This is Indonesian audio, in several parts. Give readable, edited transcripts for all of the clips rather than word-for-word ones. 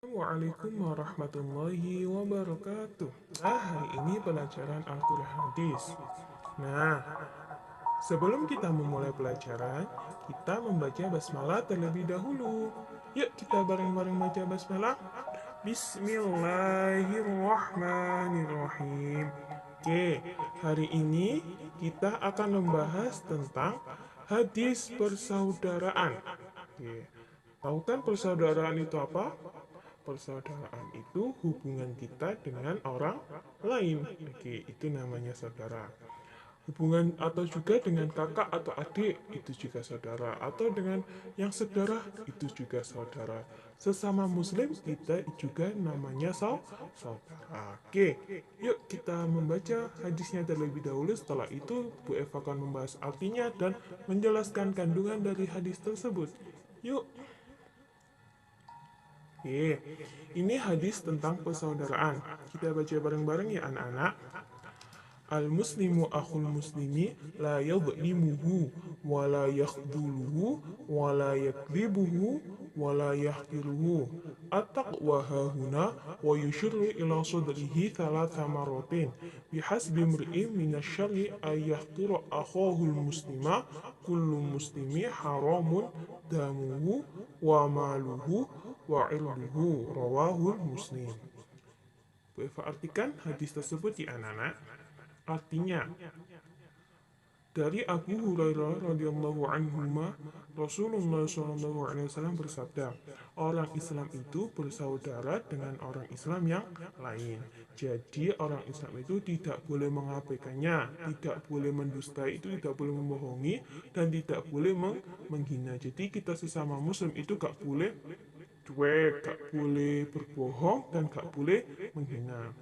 Assalamualaikum warahmatullahi wabarakatuh. Hari ini pelajaran Al-Quran Hadis. Nah, sebelum kita memulai pelajaran, kita membaca basmalah terlebih dahulu. Yuk kita bareng-bareng baca basmalah. Bismillahirrahmanirrahim. Oke, hari ini kita akan membahas tentang hadis persaudaraan. Oke, tahu kan persaudaraan itu apa? Persaudaraan itu hubungan kita dengan orang lain. Oke, itu namanya saudara. Hubungan atau juga dengan kakak atau adik itu juga saudara. Atau dengan yang saudara itu juga saudara. Sesama muslim kita juga namanya saudara. Oke, yuk kita membaca hadisnya terlebih dahulu. Setelah itu Bu Eva akan membahas artinya dan menjelaskan kandungan dari hadis tersebut. Yuk. Oke, ini hadis tentang persaudaraan. Kita baca bareng-bareng ya anak-anak. Al-muslimu akhul muslimi la yadlimuhu wa la yakhduluhu wa la yakdibuhu wa la yahqiruhu. At-taqwa hahuna wa yushirru ila sadrihi thalatha maratin. Bihasbi mri'in minasyarri ay yahqira akhahul muslima kullu muslimi haramun damuhu wa maluhu wa irduhu rawahul muslim. Bu Eva artikan hadis tersebut di anak-anak. Artinya, dari Abu Hurairah radhiyallahu anhu, Rasulullah SAW bersabda, orang Islam itu bersaudara dengan orang Islam yang lain. Jadi orang Islam itu tidak boleh mengabaikannya, tidak boleh mendustai itu, tidak boleh membohongi, dan tidak boleh menghina. Jadi kita sesama Muslim itu gak boleh cuek, gak boleh berbohong, dan gak boleh menghina.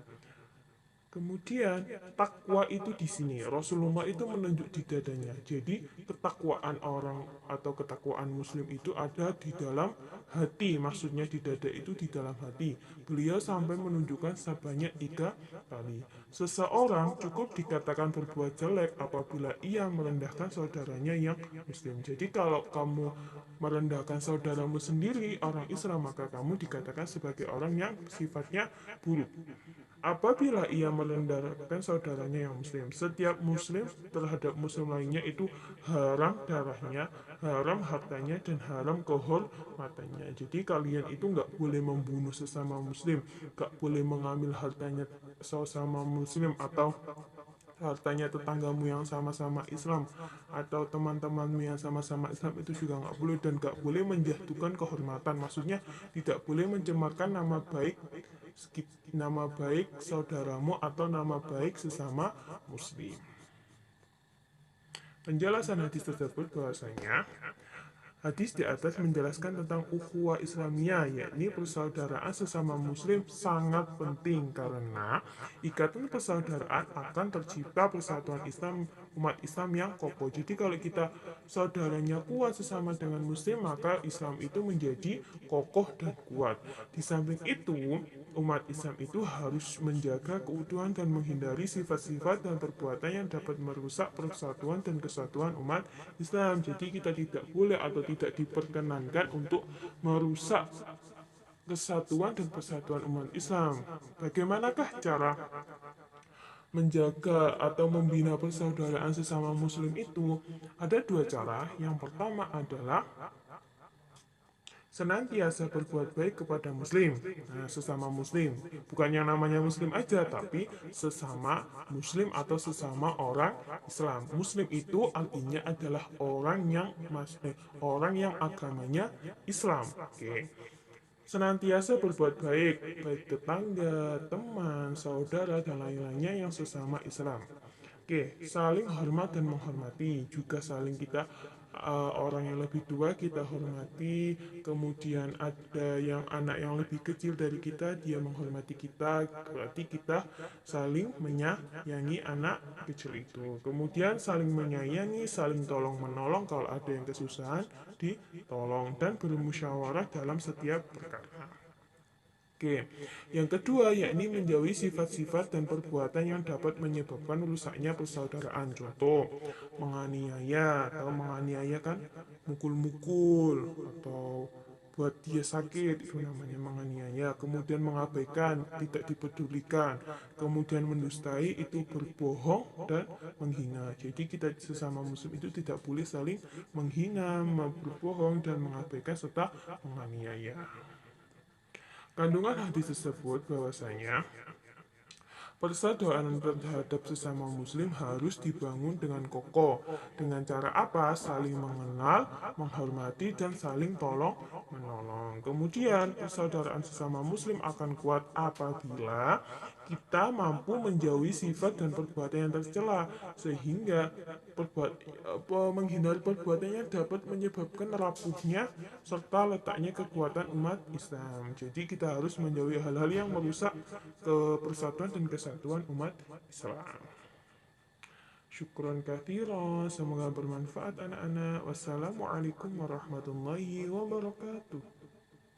Kemudian takwa itu di sini Rasulullah itu menunjuk di dadanya. Jadi ketakwaan orang atau ketakwaan muslim itu ada di dalam hati. Maksudnya di dada itu di dalam hati. Beliau sampai menunjukkan sebanyak 3 kali. Seseorang cukup dikatakan berbuat jelek apabila ia merendahkan saudaranya yang muslim. Jadi kalau kamu merendahkan saudaramu sendiri orang Islam, maka kamu dikatakan sebagai orang yang sifatnya buruk. Apabila ia merendahkan saudaranya yang muslim, setiap muslim terhadap muslim lainnya itu haram darahnya, haram hartanya, dan haram kehormatannya. Jadi kalian itu nggak boleh membunuh sesama muslim, nggak boleh mengambil hartanya sesama muslim atau hartanya tetanggamu yang sama-sama Islam atau teman-temanmu yang sama-sama Islam, itu juga nggak boleh. Dan nggak boleh menjatuhkan kehormatan, maksudnya tidak boleh mencemarkan nama baik saudaramu atau nama baik sesama muslim. Penjelasan hadis tersebut bahwasanya hadis di atas menjelaskan tentang ukhuwah Islamiyah, yakni persaudaraan sesama muslim sangat penting karena ikatan persaudaraan akan tercipta persatuan Islam, umat Islam yang kokoh. Jadi kalau kita saudaranya kuat sesama dengan muslim, maka Islam itu menjadi kokoh dan kuat. Di samping itu, umat Islam itu harus menjaga keutuhan dan menghindari sifat-sifat dan perbuatan yang dapat merusak persatuan dan kesatuan umat Islam. Jadi kita tidak boleh atau tidak diperkenankan untuk merusak kesatuan dan persatuan umat Islam. Bagaimanakah cara menjaga atau membina persaudaraan sesama muslim itu? Ada 2 cara. Yang pertama adalah senantiasa berbuat baik kepada muslim. Nah, sesama muslim, bukan yang namanya muslim aja, tapi sesama muslim atau sesama orang Islam. Muslim itu artinya adalah orang yang agamanya Islam. Oke. Senantiasa berbuat baik, baik tetangga, teman, saudara, dan lain-lainnya yang sesama Islam. Oke, saling hormat dan menghormati, juga saling kita orang yang lebih tua kita hormati, kemudian ada yang anak yang lebih kecil dari kita, dia menghormati kita, berarti kita saling menyayangi anak kecil itu. Kemudian saling menyayangi, saling tolong menolong, kalau ada yang kesusahan ditolong, dan bermusyawarah dalam setiap perkara. Oke, yang kedua yakni menjauhi sifat-sifat dan perbuatan yang dapat menyebabkan rusaknya persaudaraan. Contoh, menganiaya atau menganiaya kan mukul-mukul atau buat dia sakit, itu namanya menganiaya. menganiaya, kemudian mengabaikan, tidak dipedulikan, kemudian mendustai, itu berbohong dan menghina. Jadi kita sesama muslim itu tidak boleh saling menghina, berbohong, dan mengabaikan serta menganiaya. Kandungan hadis tersebut bahwasanya persaudaraan terhadap sesama muslim harus dibangun dengan kokoh. Dengan cara apa? Saling mengenal, menghormati, dan saling tolong menolong. Kemudian persaudaraan sesama muslim akan kuat apabila kita mampu menjauhi sifat dan perbuatan yang tercela, sehingga menghindari perbuatan yang dapat menyebabkan rapuhnya serta letaknya kekuatan umat Islam. Jadi kita harus menjauhi hal-hal yang merusak persatuan dan kesatuan umat Islam. Syukron katsiran, semoga bermanfaat anak-anak. Wassalamualaikum warahmatullahi wabarakatuh.